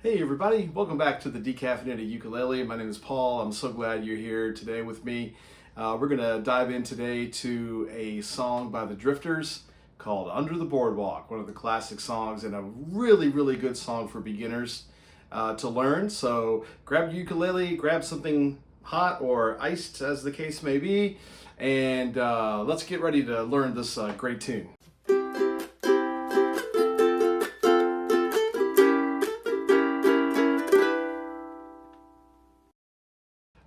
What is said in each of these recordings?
Hey everybody, welcome back to the Decaffeinated Ukulele. My name is Paul. I'm so glad you're here today with me. We're going to dive in today to a song by the Drifters called Under the Boardwalk, one of the classic songs and a really good song for beginners to learn. So grab your ukulele, grab something hot or iced as the case may be, and let's get ready to learn this great tune.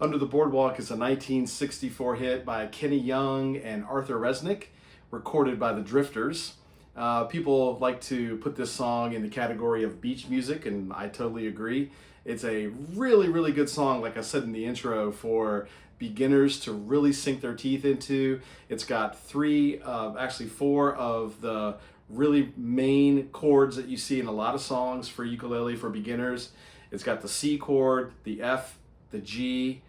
Under the Boardwalk is a 1964 hit by Kenny Young and Arthur Resnick, recorded by the Drifters. People like to put this song in the category of beach music, and I totally agree. It's a really good song, like I said in the intro, for beginners to really sink their teeth into. It's got four of the really main chords that you see in a lot of songs for ukulele for beginners. It's got the C chord, the F, the G,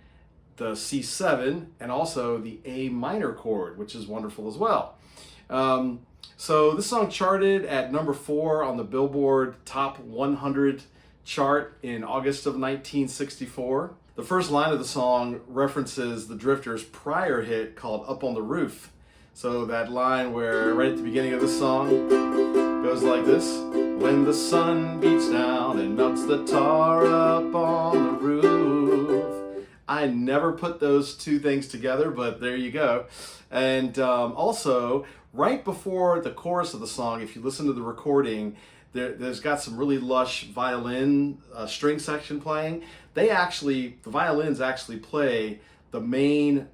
the C7, and also the A minor chord, which is wonderful as well. So this song charted at number 4 on the Billboard Top 100 chart in August of 1964. The first line of the song references the Drifters' prior hit called Up on the Roof. So that line where right at the beginning of the song goes like this: when the sun beats down and melts the tar up on the roof. I never put those two things together, but there you go. And also, right before the chorus of the song, if you listen to the recording, there's got some really lush violin string section playing. The violins actually play the main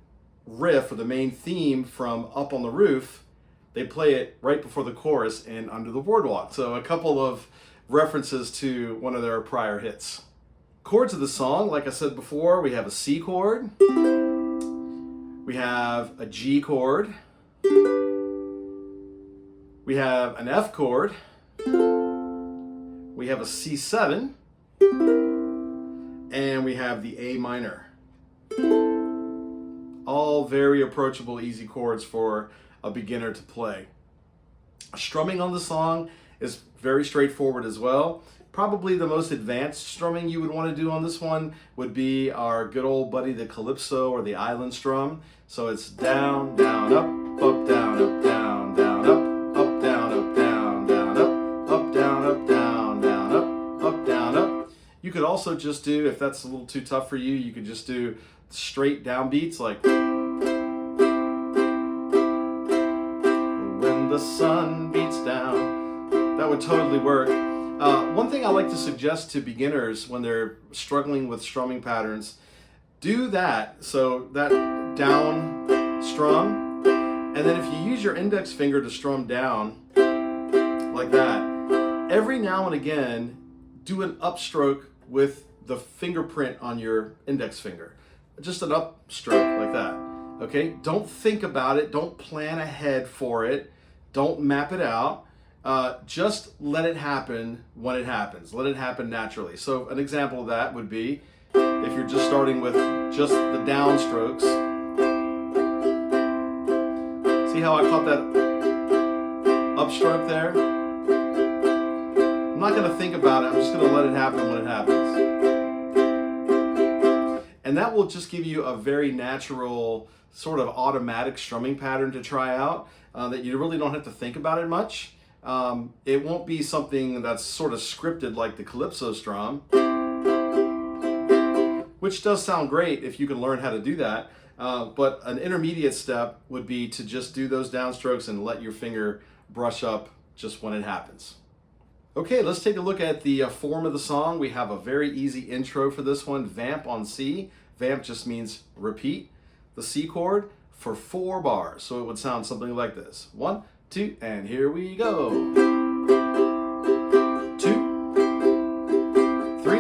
riff or the main theme from Up on the Roof. They play it right before the chorus in Under the Boardwalk. So a couple of references to one of their prior hits. Chords of the song, like I said before, we have a C chord, we have a G chord, we have an F chord, we have a C7, and we have the A minor. All very approachable, easy chords for a beginner to play. Strumming on the song is very straightforward as well. Probably the most advanced strumming you would want to do on this one would be our good old buddy, the calypso or the island strum. So it's down, down, up, down, up, down, down, up, down, up, down, down, up, down, up, down, down, up, down, up. You could also just do, if that's a little too tough for you, you could just do straight down beats like when the sun beats down. That would totally work. One thing I like to suggest to beginners when they're struggling with strumming patterns, do that. So that down strum, and then if you use your index finger to strum down like that, every now and again do an upstroke with the fingerprint on your index finger. Just an upstroke like that. Okay? Don't think about it. Don't plan ahead for it. Don't map it out. Just let it happen when it happens. Let it happen naturally. So an example of that would be if you're just starting with just the down strokes. See how I caught that upstroke there? I'm not going to think about it. I'm just going to let it happen when it happens. And that will just give you a very natural, sort of automatic strumming pattern to try out that you really don't have to think about it much. It won't be something that's sort of scripted like the calypso strum, which does sound great if you can learn how to do that. But an intermediate step would be to just do those downstrokes and let your finger brush up just when it happens. Okay, let's take a look at the form of the song. We have a very easy intro for this one. Vamp on C. Vamp just means repeat the C chord for 4 bars. So it would sound something like this. 1, 2, and here we go. 2, 3,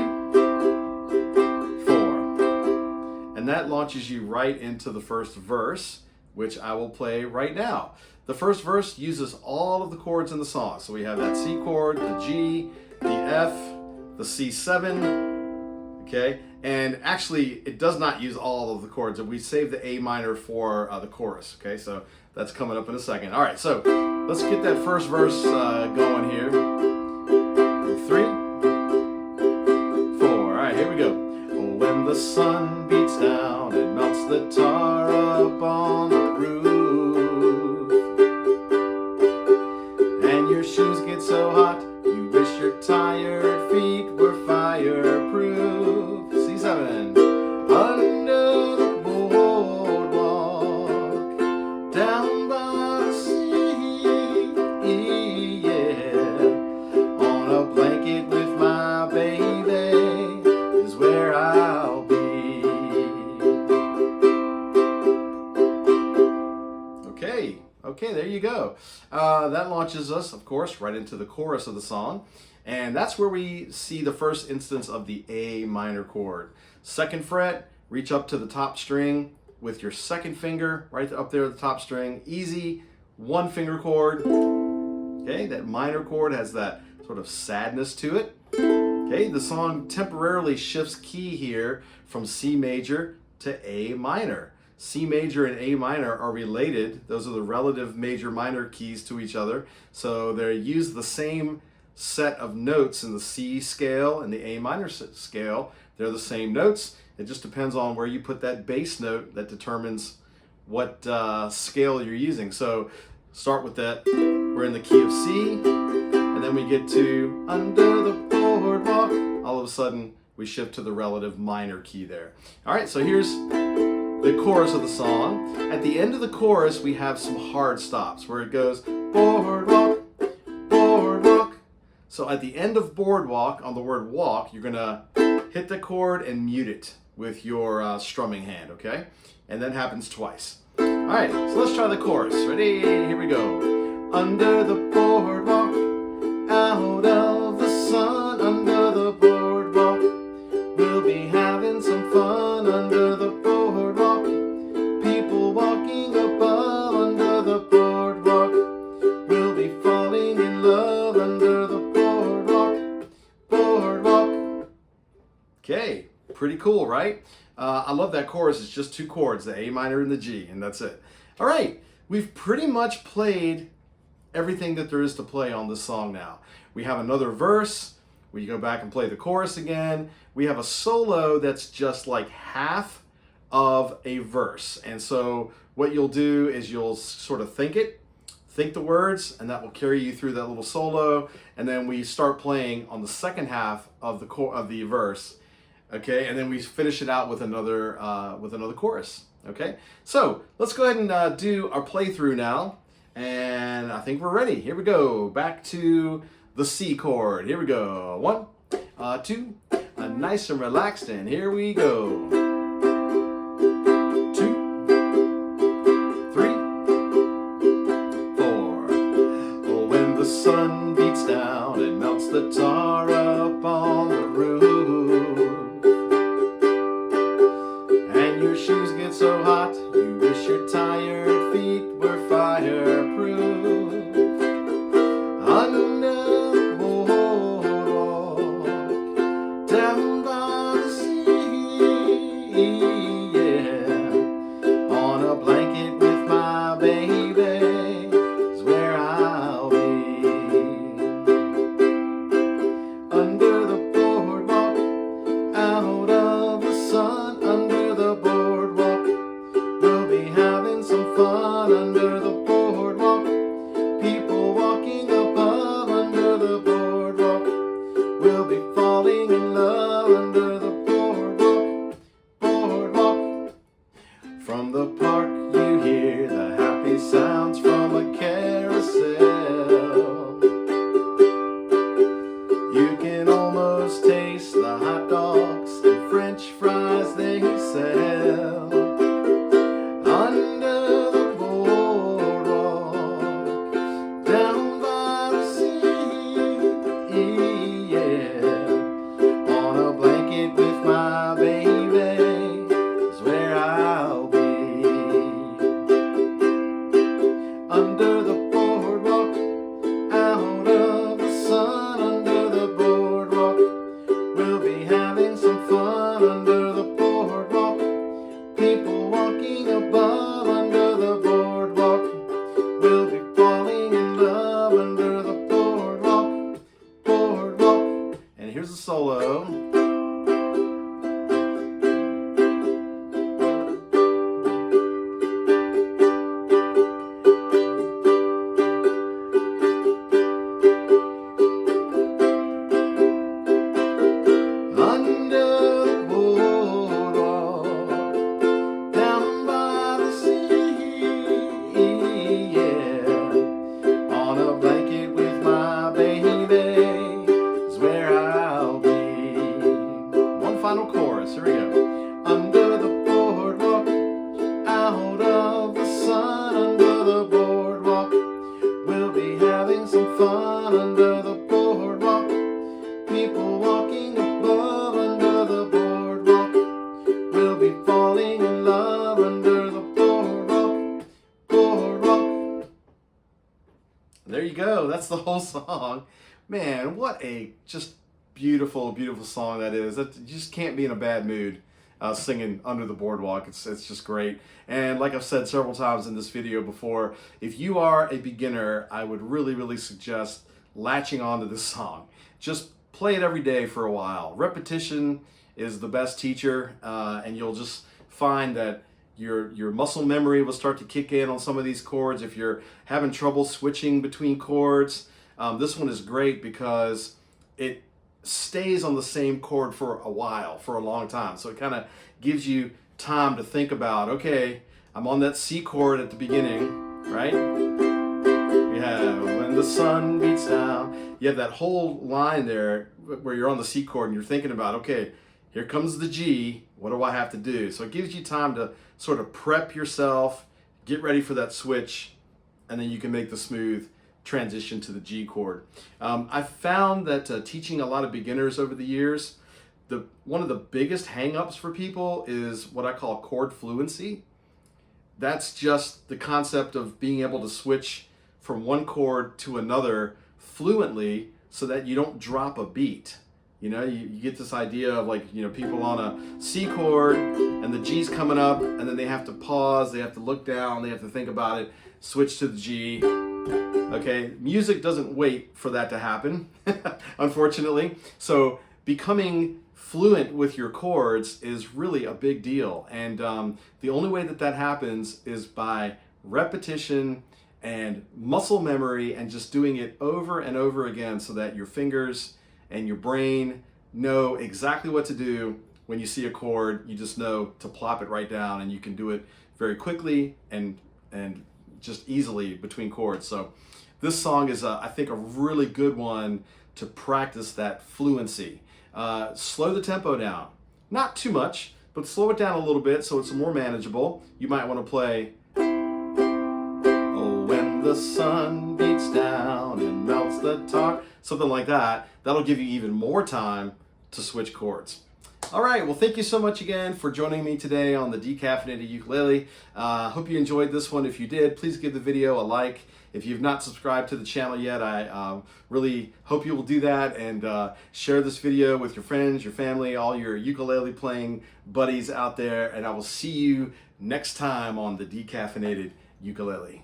4. And that launches you right into the first verse, which I will play right now. The first verse uses all of the chords in the song. So we have that C chord, the G, the F, the C7, okay? And actually, it does not use all of the chords. We save the A minor for the chorus, okay? So that's coming up in a second. All right, so let's get that first verse going here. 3, the sun beats down and melts the tar up on the roof, and your shoes get so hot you wish your tired feet were fireproof. C7. Under the boardwalk, down by the sea, yeah, on a blanket with my baby is where I'll be. Okay, there you go. That launches us, of course, right into the chorus of the song. And that's where we see the first instance of the A minor chord. Second fret, reach up to the top string with your second finger right up there at the top string. Easy, one finger chord. Okay, that minor chord has that sort of sadness to it. Okay, the song temporarily shifts key here from C major to A minor. C major and A minor are related. Those are the relative major minor keys to each other. So they use the same set of notes in the C scale and the A minor scale. They're the same notes. It just depends on where you put that bass note that determines what scale you're using. So start with that. We're in the key of C, and then we get to under the boardwalk. All of a sudden, we shift to the relative minor key there. All right, so here's the chorus of the song. At the end of the chorus, we have some hard stops where it goes boardwalk, boardwalk. So at the end of boardwalk, on the word walk, you're gonna hit the chord and mute it with your strumming hand, okay? And that happens twice. All right, so let's try the chorus. Ready? Here we go. Under the boardwalk, out of the sun, under the boardwalk, we'll be having some fun under the boardwalk. People walking above under the boardwalk, we'll be falling in love under the boardwalk, boardwalk. Okay, pretty cool, right? I love that chorus. It's just two chords, the A minor and the G, and that's it. All right, we've pretty much played everything that there is to play on this song now. We have another verse. We go back and play the chorus again. We have a solo that's just like half of a verse. And so what you'll do is you'll sort of think the words, and that will carry you through that little solo. And then we start playing on the second half of the verse. Okay, and then we finish it out with another chorus. Okay, so let's go ahead and do our playthrough now, and I think we're ready. Here we go. Back to the C chord. Here we go. 1, 2, nice and relaxed, and here we go. 2, 3, 4. Oh, when the sun beats down and melts the tar up on the roof, your shoes get so hot, you wish your tired feet were fireproof. Under the boardwalk, down by the sea, yeah, on a blanket with my baby is where I'll be. Under the boardwalk, out of the sun, under the boardwalk, we'll be having some fun under the boardwalk. People walking above under the boardwalk, we'll be falling in love under the boardwalk, boardwalk. From the park you hear the happy sounds from a carousel. You can almost taste the hot dogs and French fries they sell. Under the boardwalk, down by the sea, yeah, on a blanket with my baby is where I'll be. Under the boardwalk, out of the sun, under the boardwalk, we'll be having chorus. Here we go. Under the boardwalk, out of the sun, under the boardwalk, we'll be having some fun under the boardwalk. People walking above under the boardwalk, we'll be falling in love under the boardwalk, boardwalk. There you go. That's the whole song. Man, what a just beautiful, beautiful song that is. That, you just can't be in a bad mood singing Under the Boardwalk. It's just great. And like I've said several times in this video before, if you are a beginner, I would really, really suggest latching on to this song. Just play it every day for a while. Repetition is the best teacher, and you'll just find that your muscle memory will start to kick in on some of these chords. If you're having trouble switching between chords, this one is great because it stays on the same chord for a while, for a long time. So it kind of gives you time to think about, okay, I'm on that C chord at the beginning, right? We have when the sun beats down. You have that whole line there where you're on the C chord and you're thinking about, okay, here comes the G, what do I have to do? So it gives you time to sort of prep yourself, get ready for that switch, and then you can make the smooth transition to the G chord. I've found that teaching a lot of beginners over the years, one of the biggest hang-ups for people is what I call chord fluency. That's just the concept of being able to switch from one chord to another fluently so that you don't drop a beat. You know, you get this idea of like, you know, people on a C chord and the G's coming up and then they have to pause, they have to look down, they have to think about it, switch to the G. Okay, music doesn't wait for that to happen, unfortunately. So becoming fluent with your chords is really a big deal. And the only way that that happens is by repetition and muscle memory and just doing it over and over again so that your fingers and your brain know exactly what to do when you see a chord. You just know to plop it right down, and you can do it very quickly and just easily between chords. So this song is, I think, a really good one to practice that fluency. Slow the tempo down. Not too much, but slow it down a little bit so it's more manageable. You might want to play, oh, when the sun beats down and melts the tar, something like that. That'll give you even more time to switch chords. All right, well, thank you so much again for joining me today on the Decaffeinated Ukulele. Hope you enjoyed this one. If you did, please give the video a like. If you've not subscribed to the channel yet, I really hope you will do that and share this video with your friends, your family, all your ukulele playing buddies out there, and I will see you next time on the Decaffeinated Ukulele.